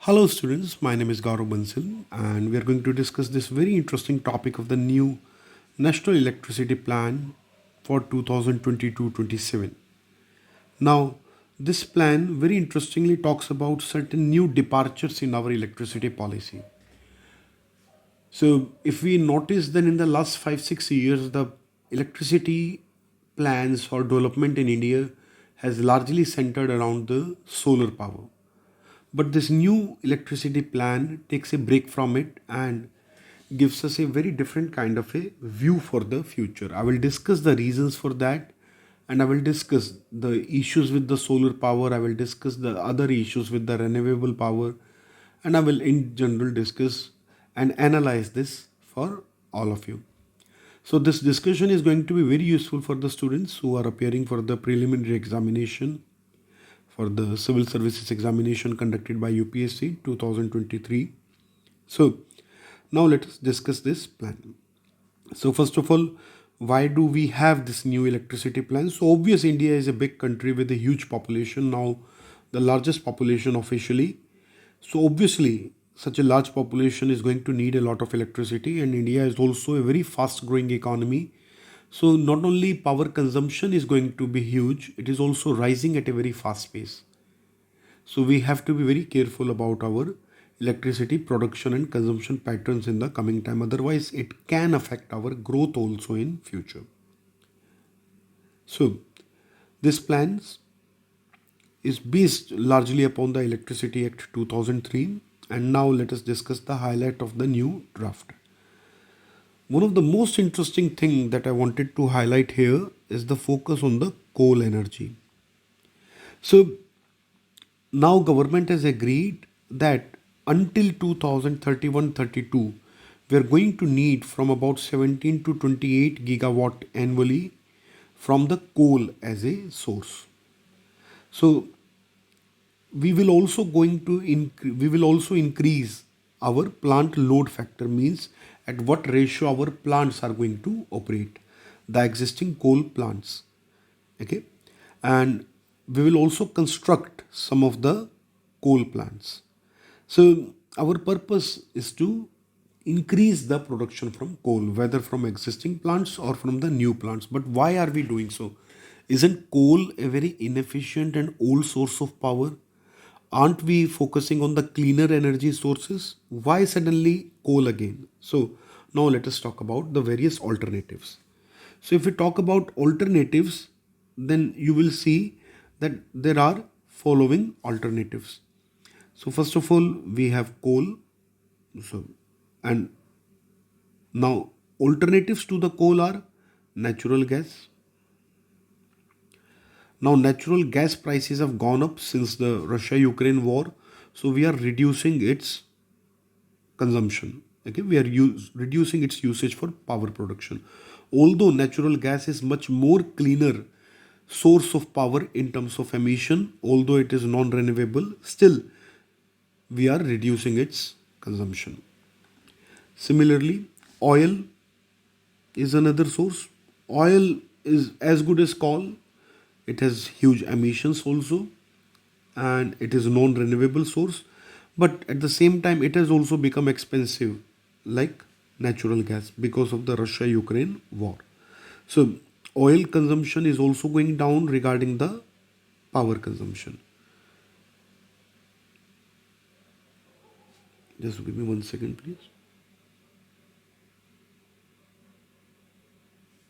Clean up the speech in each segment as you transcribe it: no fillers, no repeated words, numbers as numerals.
Hello, students. My name is Gaurav Bansal, and we are going to discuss this very interesting topic of the new National Electricity Plan for 2022-27. Now, this plan very interestingly talks about certain new departures in our electricity policy. So, if we notice, then in the last 5 6 years, the electricity plans or development in India has largely centered around the solar power. But this new electricity plan takes a break from it and gives us a very different kind of a view for the future. I will discuss the reasons for that, and I will discuss the issues with the solar power. I will discuss the other issues with the renewable power, and I will in general discuss and analyze this for all of you. So this discussion is going to be very useful for the students who are appearing for the preliminary examination for the civil services examination conducted by UPSC 2023. So now let us discuss this plan. So first of all, why do we have this new electricity plan? So obvious, India is a big country with a huge population, now the largest population officially. So obviously such a large population is going to need a lot of electricity, and India is also a very fast growing economy. So not only power consumption is going to be huge, it is also rising at a very fast pace. So we have to be very careful about our electricity production and consumption patterns in the coming time. Otherwise, it can affect our growth also in future. So this plans is based largely upon the Electricity Act 2003. And now let us discuss the highlight of the new draft. One of the most interesting thing that I wanted to highlight here is the focus on the coal energy. So now government has agreed that until 2031-32 we are going to need from about 17 to 28 gigawatt annually from the coal as a source. So we will also increase our plant load factor, means at what ratio our plants are going to operate, the existing coal plants. Okay, and we will also construct some of the coal plants. So our purpose is to increase the production from coal, whether from existing plants or from the new plants. But why are we doing so? Isn't coal a very inefficient and old source of power? Aren't we focusing on the cleaner energy sources? Why suddenly coal again? So now let us talk about the various alternatives. So if we talk about alternatives, then you will see that there are following alternatives. So first of all, we have coal. So and now alternatives to the coal are natural gas. Now natural gas prices have gone up since the Russia-Ukraine war, so we are reducing its consumption. Okay, we are reducing its usage for power production. Although natural gas is much more cleaner source of power in terms of emission, although it is non-renewable, still we are reducing its consumption. Similarly, oil is another source. Oil is as good as coal. It has huge emissions also, and it is a non-renewable source. But at the same time, it has also become expensive, like natural gas, because of the Russia-Ukraine war. So oil consumption is also going down regarding the power consumption. Just give me 1 second, please.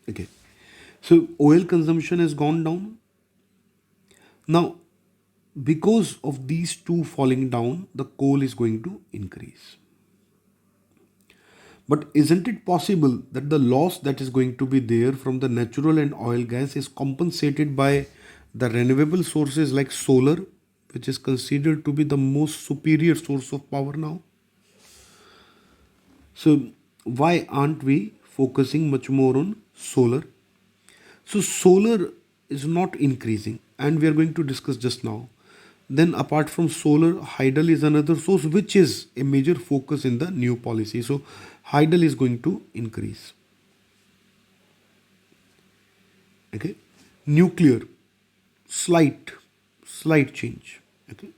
Okay. So oil consumption has gone down. Now, because of these two falling down, the coal is going to increase. But isn't it possible that the loss that is going to be there from the natural and oil gas is compensated by the renewable sources like solar, which is considered to be the most superior source of power now? So, why aren't we focusing much more on solar? So, solar is not increasing, and we are going to discuss just now. Then, apart from solar, hydel is another source, which is a major focus in the new policy. So, hydel is going to increase. Okay, nuclear, slight change. Okay,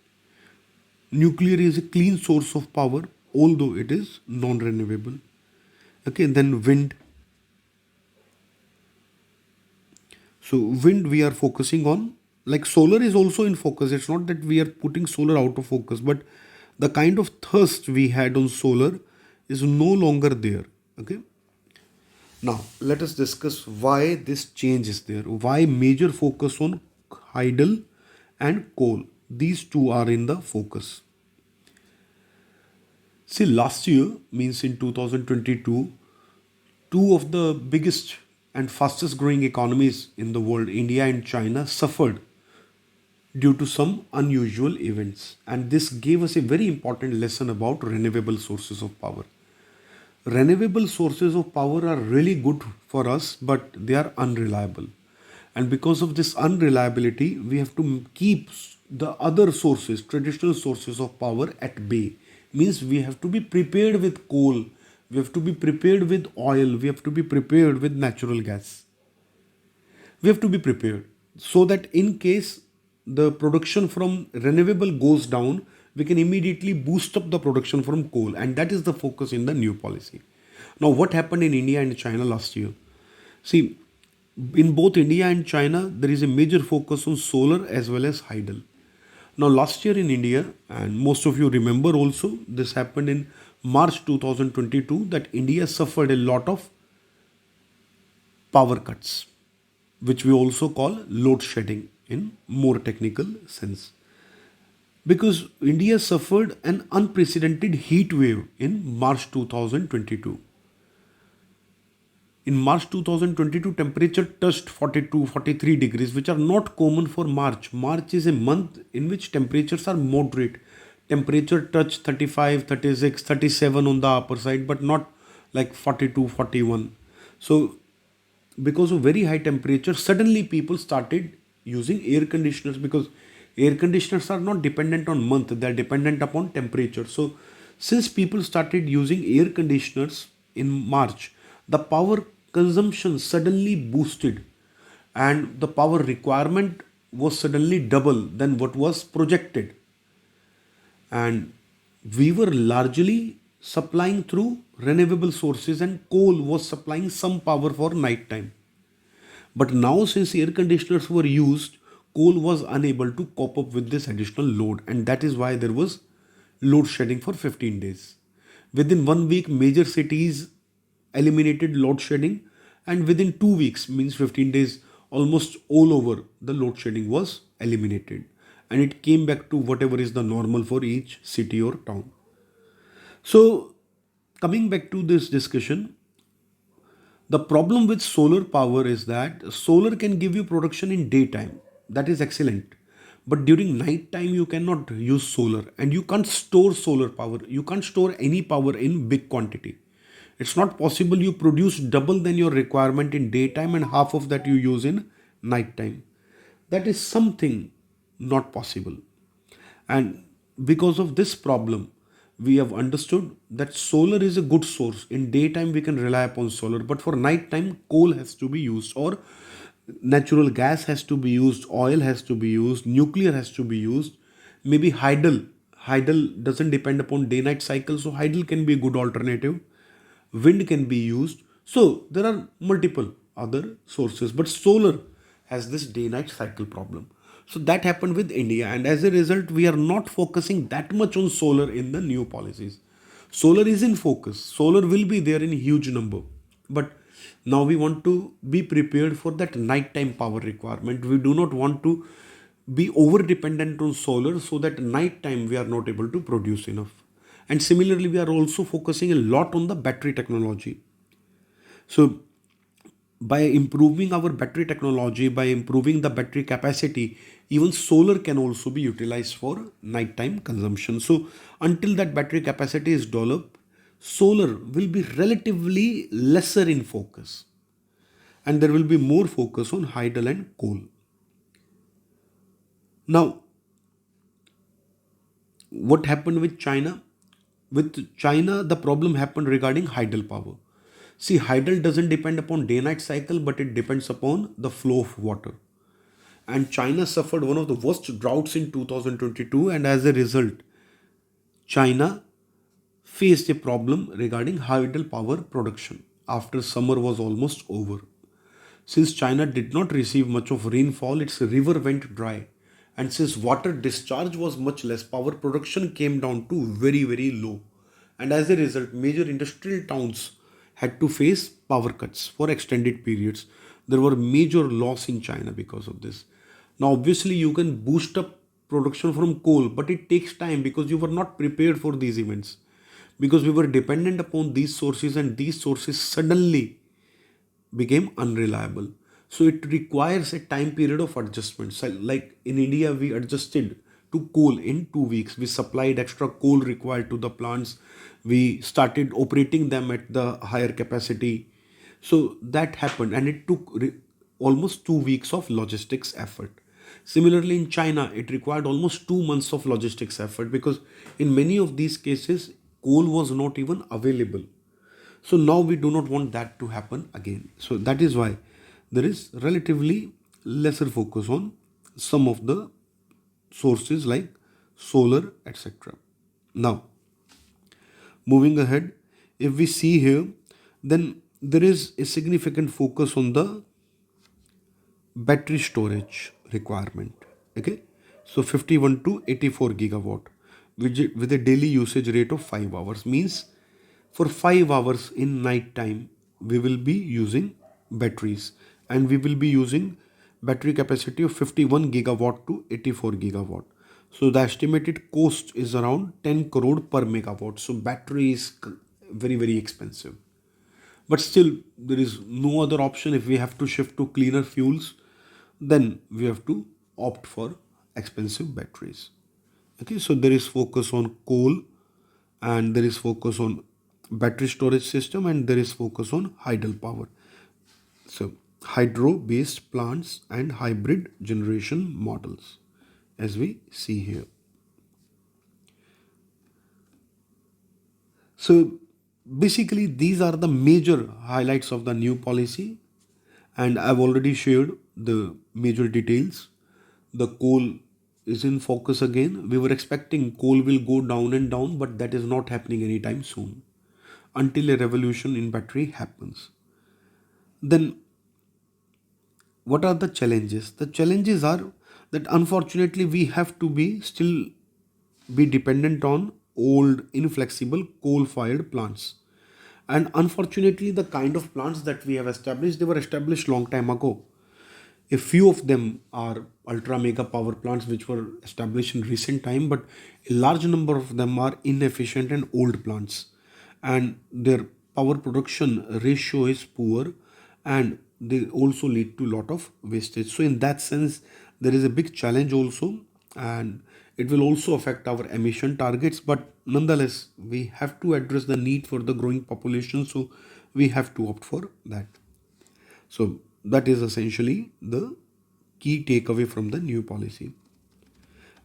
Nuclear is a clean source of power, although it is non-renewable. Okay, then wind. So wind we are focusing on, like solar is also in focus. It's not that we are putting solar out of focus, but the kind of thirst we had on solar is no longer there. Okay. Now let us discuss why this change is there. Why major focus on hydel and coal. These two are in the focus. See, last year means in 2022, two of the biggest and fastest growing economies in the world, India and China, suffered due to some unusual events. And this gave us a very important lesson about renewable sources of power. Renewable sources of power are really good for us, but they are unreliable. And because of this unreliability, we have to keep the other sources, traditional sources of power at bay. Means we have to be prepared with coal, we have to be prepared with oil, we have to be prepared with natural gas. We have to be prepared so that in case the production from renewable goes down, we can immediately boost up the production from coal, and that is the focus in the new policy. Now what happened in India and China last year? See, in both India and China there is a major focus on solar as well as hydel. Now last year in India, and most of you remember also, this happened in March 2022, that India suffered a lot of power cuts, which we also call load shedding in more technical sense. Because India suffered an unprecedented heat wave in March 2022. In March 2022, temperature touched 42, 43 degrees, which are not common for March. March is a month in which temperatures are moderate. Temperature touched 35, 36, 37 on the upper side, but not like 42, 41. So because of very high temperature, suddenly people started using air conditioners, because air conditioners are not dependent on month, they are dependent upon temperature. So since people started using air conditioners in March, the power consumption suddenly boosted, and the power requirement was suddenly double than what was projected. And we were largely supplying through renewable sources, and coal was supplying some power for night time. But now, since air conditioners were used, coal was unable to cope up with this additional load, and that is why there was load shedding for 15 days. Within 1 week, major cities eliminated load shedding, and within 2 weeks, means 15 days, almost all over the load shedding was eliminated, and it came back to whatever is the normal for each city or town. So, coming back to this discussion, the problem with solar power is that solar can give you production in daytime. That is excellent. But during night time, you cannot use solar, and you can't store solar power. You can't store any power in big quantity. It's not possible you produce double than your requirement in daytime and half of that you use in night time. That is something not possible. And because of this problem, we have understood that solar is a good source. In daytime, we can rely upon solar, but for night time, coal has to be used, or natural gas has to be used, oil has to be used, nuclear has to be used, maybe hydel. Hydel doesn't depend upon day night cycle, so hydel can be a good alternative. Wind can be used. So there are multiple other sources, but solar has this day night cycle problem. So that happened with India, and as a result, we are not focusing that much on solar in the new policies. Solar is in focus, solar will be there in huge number, but now we want to be prepared for that nighttime power requirement. We do not want to be over dependent on solar, so that nighttime we are not able to produce enough. And similarly, we are also focusing a lot on the battery technology. So by improving our battery technology, by improving the battery capacity, even solar can also be utilized for nighttime consumption. So until that battery capacity is developed, solar will be relatively lesser in focus, and there will be more focus on hydel and coal. Now, what happened with China? With China, the problem happened regarding hydel power. See, hydel doesn't depend upon day-night cycle, but it depends upon the flow of water. And China suffered one of the worst droughts in 2022, and as a result, China faced a problem regarding hydel power production after summer was almost over. Since China did not receive much of rainfall, its river went dry. And since water discharge was much less, power production came down to very, very low. And as a result, major industrial towns had to face power cuts for extended periods. There were major loss in China because of this. Now, obviously, you can boost up production from coal, but it takes time because you were not prepared for these events. Because we were dependent upon these sources, and these sources suddenly became unreliable. So it requires a time period of adjustment. So like in India, we adjusted to coal in 2 weeks. We supplied extra coal required to the plants. We started operating them at the higher capacity. So that happened, and it took almost 2 weeks of logistics effort. Similarly, in China, it required almost 2 months of logistics effort because in many of these cases, coal was not even available. So now we do not want that to happen again. So that is why there is relatively lesser focus on some of the sources like solar, etc. Now, moving ahead, if we see here, then there is a significant focus on the battery storage requirement. Okay, so 51 to 84 gigawatt with a daily usage rate of 5 hours means for 5 hours in night time we will be using batteries, and we will be using battery capacity of 51 gigawatt to 84 gigawatt. So the estimated cost is around 10 crore per megawatt. So battery is very, very expensive. But still, there is no other option. If we have to shift to cleaner fuels, then we have to opt for expensive batteries. Okay, so there is focus on coal, and there is focus on battery storage system, and there is focus on hydel power. So hydro based plants and hybrid generation models, as we see here. So basically, these are the major highlights of the new policy, and I've already shared the major details. The coal is in focus again. We were expecting coal will go down and down, but that is not happening anytime soon until a revolution in battery happens. Then, what are the challenges? The challenges are that unfortunately we have to be still be dependent on old inflexible coal fired plants, and unfortunately the kind of plants that we have established, they were established long time ago. A few of them are ultra mega power plants which were established in recent time, but a large number of them are inefficient and old plants, and their power production ratio is poor, and they also lead to a lot of wastage. So in that sense, there is a big challenge also, and it will also affect our emission targets. But nonetheless, we have to address the need for the growing population, so we have to opt for that. So that is essentially the key takeaway from the new policy.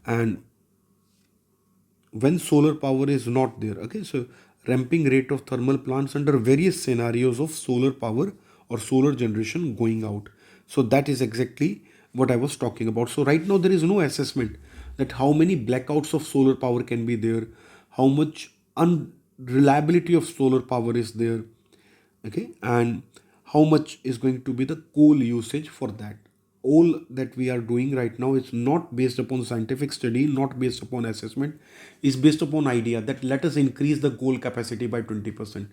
And when solar power is not there, okay, so ramping rate of thermal plants under various scenarios of solar power or solar generation going out. So that is exactly what I was talking about. So right now there is no assessment that how many blackouts of solar power can be there, how much unreliability of solar power is there, okay, and how much is going to be the coal usage for that. All that we are doing right now is not based upon scientific study, not based upon assessment, is based upon idea that let us increase the coal capacity by 20%.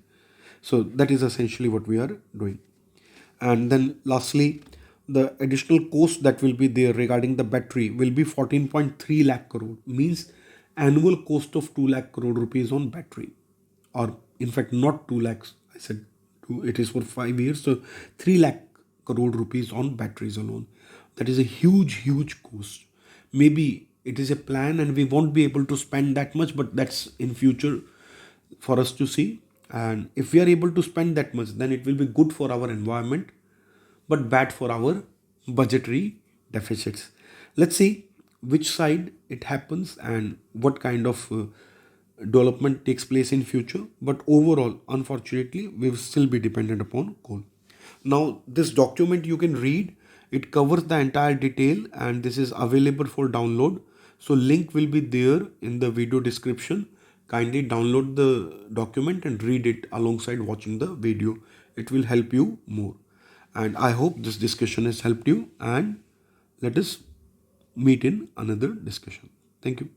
So that is essentially what we are doing. And then lastly, the additional cost that will be there regarding the battery will be 14.3 lakh crore, means annual cost of 2 lakh crore rupees on battery, or in fact not 2 lakhs, I said two, it is for 5 years, so 3 lakh crore rupees on batteries alone. That is a huge cost. Maybe it is a plan and we won't be able to spend that much, but that's in future for us to see. And if we are able to spend that much, then it will be good for our environment but bad for our budgetary deficits. Let's see which side it happens and what kind of development takes place in future. But overall, unfortunately, we will still be dependent upon coal. Now, this document you can read. It covers the entire detail, and this is available for download. So link will be there in the video description. Kindly download the document and read it alongside watching the video. It will help you more. And I hope this discussion has helped you, and let us meet in another discussion. Thank you.